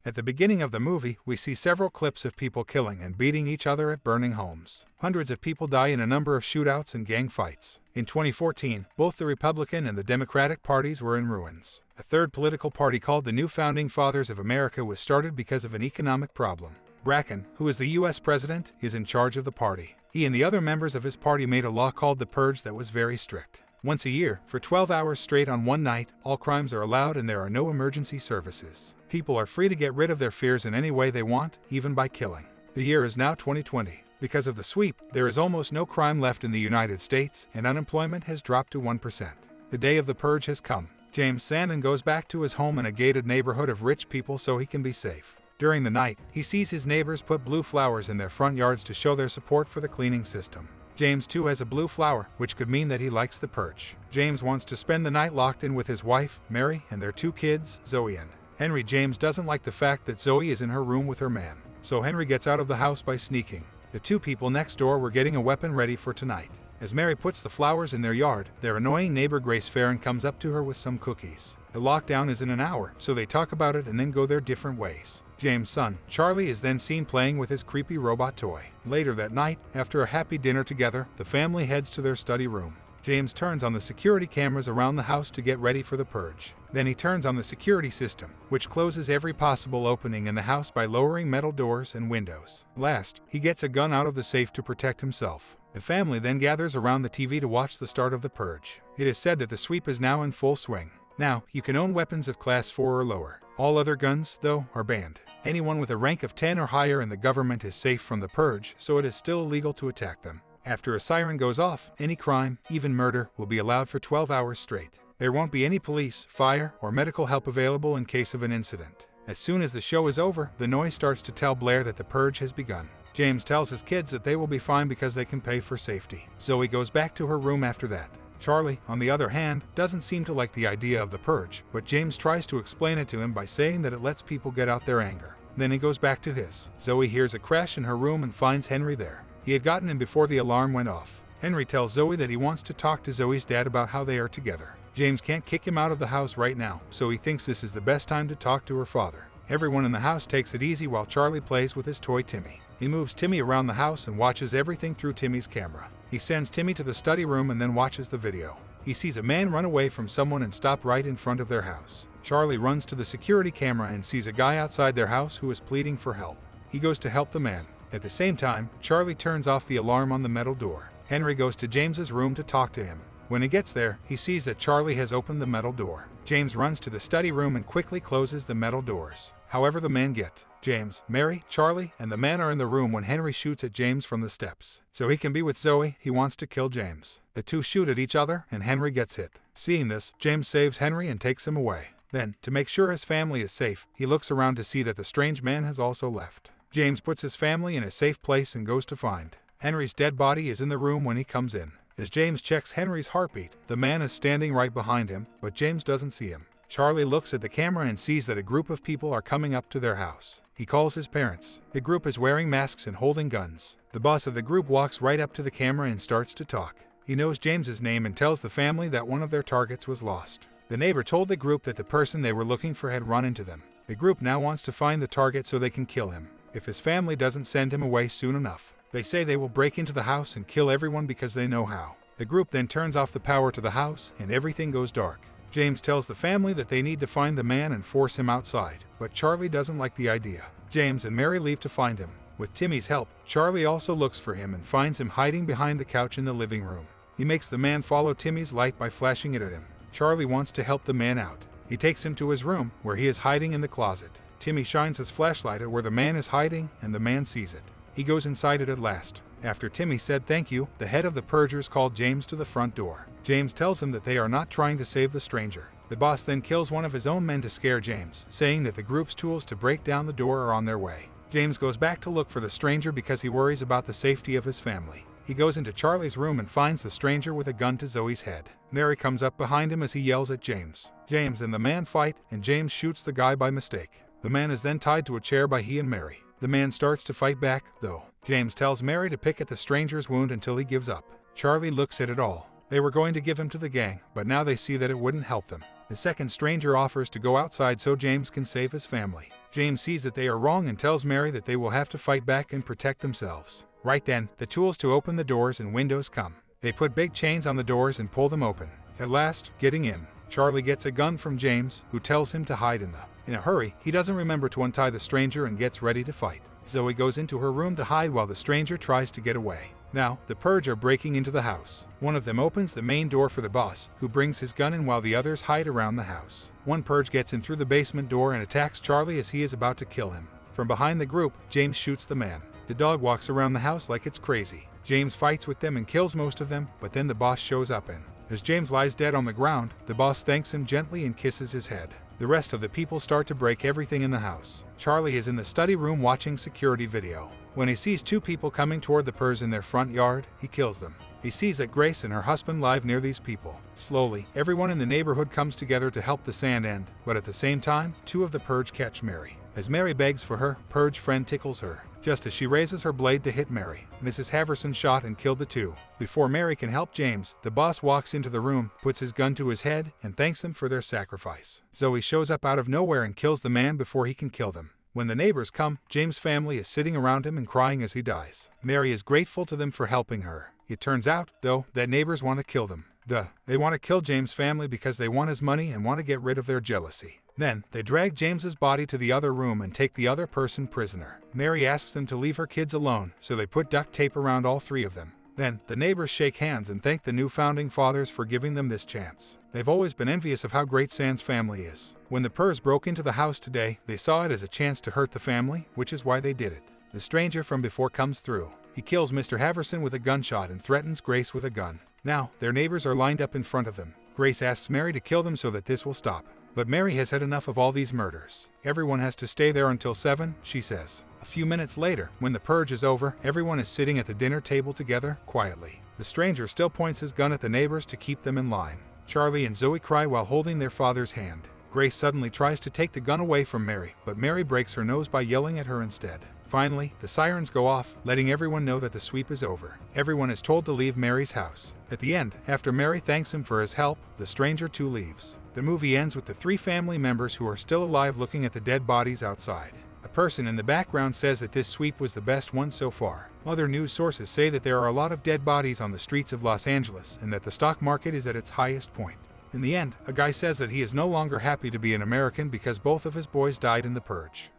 At the beginning of the movie, we see several clips of people killing and beating each other at burning homes. Hundreds of people die in a number of shootouts and gang fights. In 2014, both the Republican and the Democratic parties were in ruins. A third political party called the New Founding Fathers of America was started because of an economic problem. Bracken, who is the U.S. president, is in charge of the party. He and the other members of his party made a law called the Purge that was very strict. Once a year, for 12 hours straight on one night, all crimes are allowed and there are no emergency services. People are free to get rid of their fears in any way they want, even by killing. The year is now 2020. Because of the sweep, there is almost no crime left in the United States, and unemployment has dropped to 1%. The day of the purge has come. James Sandin goes back to his home in a gated neighborhood of rich people so he can be safe. During the night, he sees his neighbors put blue flowers in their front yards to show their support for the cleaning system. James too has a blue flower, which could mean that he likes the purge. James wants to spend the night locked in with his wife, Mary, and their 2 kids, Zoe and Henry. James doesn't like the fact that Zoe is in her room with her man, so Henry gets out of the house by sneaking. The 2 people next door were getting a weapon ready for tonight. As Mary puts the flowers in their yard, their annoying neighbor Grace Farron comes up to her with some cookies. The lockdown is in an hour, so they talk about it and then go their different ways. James' son, Charlie, is then seen playing with his creepy robot toy. Later that night, after a happy dinner together, the family heads to their study room. James turns on the security cameras around the house to get ready for the purge. Then he turns on the security system, which closes every possible opening in the house by lowering metal doors and windows. Last, he gets a gun out of the safe to protect himself. The family then gathers around the TV to watch the start of the purge. It is said that the sweep is now in full swing. Now, you can own weapons of class 4 or lower. All other guns, though, are banned. Anyone with a rank of 10 or higher in the government is safe from the purge, so it is still illegal to attack them. After a siren goes off, any crime, even murder, will be allowed for 12 hours straight. There won't be any police, fire, or medical help available in case of an incident. As soon as the show is over, the noise starts to tell Blair that the purge has begun. James tells his kids that they will be fine because they can pay for safety. Zoe goes back to her room after that. Charlie, on the other hand, doesn't seem to like the idea of the purge, but James tries to explain it to him by saying that it lets people get out their anger. Then he goes back to his. Zoe hears a crash in her room and finds Henry there. He had gotten in before the alarm went off. Henry tells Zoe that he wants to talk to Zoe's dad about how they are together. James can't kick him out of the house right now, so he thinks this is the best time to talk to her father. Everyone in the house takes it easy while Charlie plays with his toy Timmy. He moves Timmy around the house and watches everything through Timmy's camera. He sends Timmy to the study room and then watches the video. He sees a man run away from someone and stop right in front of their house. Charlie runs to the security camera and sees a guy outside their house who is pleading for help. He goes to help the man. At the same time, Charlie turns off the alarm on the metal door. Henry goes to James's room to talk to him. When he gets there, he sees that Charlie has opened the metal door. James runs to the study room and quickly closes the metal doors. However, the man gets James, Mary, Charlie, and the man are in the room when Henry shoots at James from the steps. So he can be with Zoe, he wants to kill James. The 2 shoot at each other, and Henry gets hit. Seeing this, James saves Henry and takes him away. Then, to make sure his family is safe, he looks around to see that the strange man has also left. James puts his family in a safe place and goes to find Henry's dead body is in the room when he comes in. As James checks Henry's heartbeat, the man is standing right behind him, but James doesn't see him. Charlie looks at the camera and sees that a group of people are coming up to their house. He calls his parents. The group is wearing masks and holding guns. The boss of the group walks right up to the camera and starts to talk. He knows James's name and tells the family that one of their targets was lost. The neighbor told the group that the person they were looking for had run into them. The group now wants to find the target so they can kill him, if his family doesn't send him away soon enough. They say they will break into the house and kill everyone because they know how. The group then turns off the power to the house and everything goes dark. James tells the family that they need to find the man and force him outside, but Charlie doesn't like the idea. James and Mary leave to find him. With Timmy's help, Charlie also looks for him and finds him hiding behind the couch in the living room. He makes the man follow Timmy's light by flashing it at him. Charlie wants to help the man out. He takes him to his room, where he is hiding in the closet. Timmy shines his flashlight at where the man is hiding, and the man sees it. He goes inside it at last. After Timmy said thank you, the head of the purgers called James to the front door. James tells him that they are not trying to save the stranger. The boss then kills one of his own men to scare James, saying that the group's tools to break down the door are on their way. James goes back to look for the stranger because he worries about the safety of his family. He goes into Charlie's room and finds the stranger with a gun to Zoe's head. Mary comes up behind him as he yells at James. James and the man fight, and James shoots the guy by mistake. The man is then tied to a chair by he and Mary. The man starts to fight back, though. James tells Mary to pick at the stranger's wound until he gives up. Charlie looks at it all. They were going to give him to the gang, but now they see that it wouldn't help them. The second stranger offers to go outside so James can save his family. James sees that they are wrong and tells Mary that they will have to fight back and protect themselves. Right then, the tools to open the doors and windows come. They put big chains on the doors and pull them open. At last, getting in, Charlie gets a gun from James, who tells him to hide in a hurry. He doesn't remember to untie the stranger and gets ready to fight. Zoe goes into her room to hide while the stranger tries to get away. Now, the Purge are breaking into the house. One of them opens the main door for the boss, who brings his gun in while the others hide around the house. One Purge gets in through the basement door and attacks Charlie as he is about to kill him. From behind the group, James shoots the man. The dog walks around the house like it's crazy. James fights with them and kills most of them, but then the boss shows up and, as James lies dead on the ground, the boss thanks him gently and kisses his head. The rest of the people start to break everything in the house. Charlie is in the study room watching security video. When he sees two people coming toward the Purge in their front yard, he kills them. He sees that Grace and her husband live near these people. Slowly, everyone in the neighborhood comes together to help the sand end, but at the same time, two of the Purge catch Mary. As Mary begs for her, Purge friend tickles her. Just as she raises her blade to hit Mary, Mrs. Haverson shot and killed the two. Before Mary can help James, the boss walks into the room, puts his gun to his head, and thanks them for their sacrifice. Zoe shows up out of nowhere and kills the man before he can kill them. When the neighbors come, James' family is sitting around him and crying as he dies. Mary is grateful to them for helping her. It turns out, though, that neighbors want to kill them. They want to kill James' family because they want his money and want to get rid of their jealousy. Then, they drag James's body to the other room and take the other person prisoner. Mary asks them to leave her kids alone, so they put duct tape around all three of them. Then, the neighbors shake hands and thank the new founding fathers for giving them this chance. They've always been envious of how great Sands' family is. When the Purge broke into the house today, they saw it as a chance to hurt the family, which is why they did it. The stranger from before comes through. He kills Mr. Haverson with a gunshot and threatens Grace with a gun. Now, their neighbors are lined up in front of them. Grace asks Mary to kill them so that this will stop. But Mary has had enough of all these murders. Everyone has to stay there until 7, she says. A few minutes later, when the Purge is over, everyone is sitting at the dinner table together, quietly. The stranger still points his gun at the neighbors to keep them in line. Charlie and Zoe cry while holding their father's hand. Grace suddenly tries to take the gun away from Mary, but Mary breaks her nose by yelling at her instead. Finally, the sirens go off, letting everyone know that the sweep is over. Everyone is told to leave Mary's house. At the end, after Mary thanks him for his help, the stranger too leaves. The movie ends with the three family members who are still alive looking at the dead bodies outside. A person in the background says that this sweep was the best one so far. Other news sources say that there are a lot of dead bodies on the streets of Los Angeles and that the stock market is at its highest point. In the end, a guy says that he is no longer happy to be an American because both of his boys died in the Purge.